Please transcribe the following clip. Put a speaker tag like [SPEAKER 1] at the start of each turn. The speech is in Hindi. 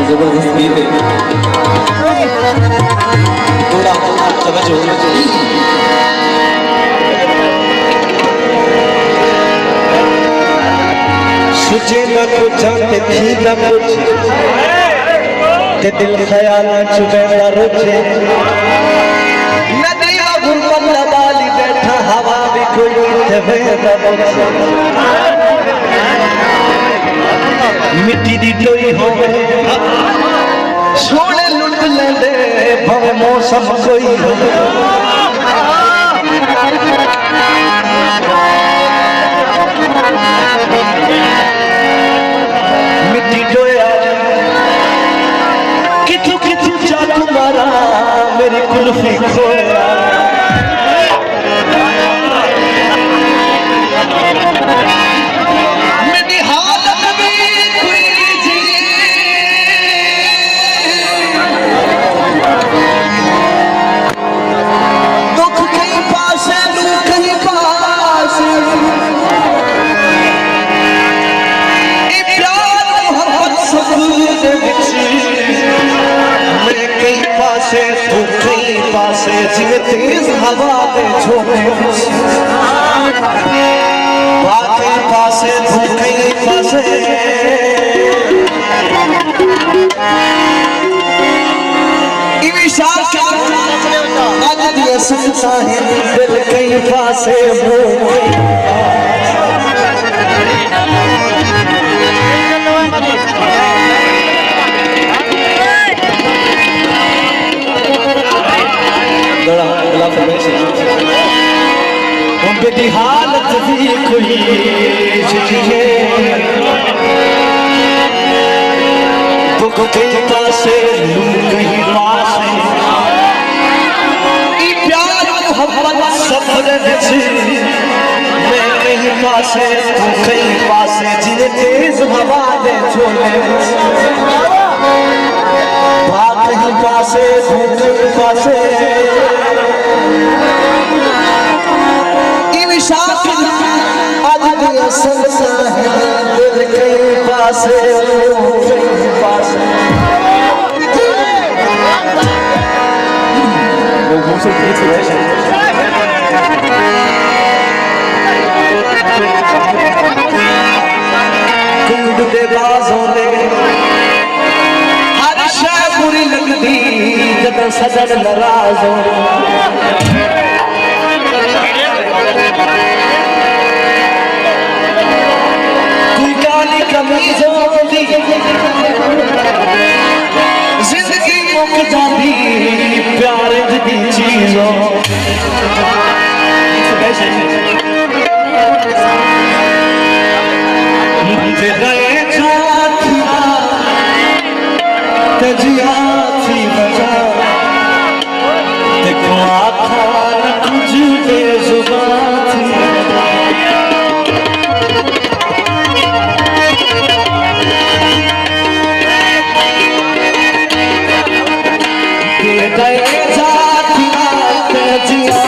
[SPEAKER 1] जबरदस्त गीत है थोड़ा तवज्जो
[SPEAKER 2] सुचे न कुछ ते थी न कुछ ते दिल ख्याल चुबे न रुचे नदी गुरबत वाली बैठा हवा भी कोई ते वेदा मिट्टी दी टोई होवे सोने लुट लेंदे भवे मौसम कोई होवे मिट्टी टोया किथु किथु जादू मारा मेरी कुल्फी खोया मेरी हालत भी कोई जी दुख कहीं पास है दुख कहीं पास ये प्यार मोहब्बत सब दे विच मैं कहीं पासे तू कहीं पासे जिवे तेज हवा दे झोंके बाकी पासे तू कहीं पासे इविशा क्या आज दिया संसा है दिल कहीं पासे बेटी हालत भी कोई दुख के पासे कहीं पासे प्यार मोहब्बत सफर मैं कहीं पासे तू कहीं पासे जिन्हें तेज हवा दे छोले कहीं पासे तू कहीं पासे आज दिया संसा है दिल कहीं पासे कहीं पासे कुंड दे बाजों दे हर शय बुरी लगदी जब सजन नाराज हो जिंदगी मुक जाती प्यार दी चीजों जिया थी बजा देखो आखा कुछ बेजुबान थी जिया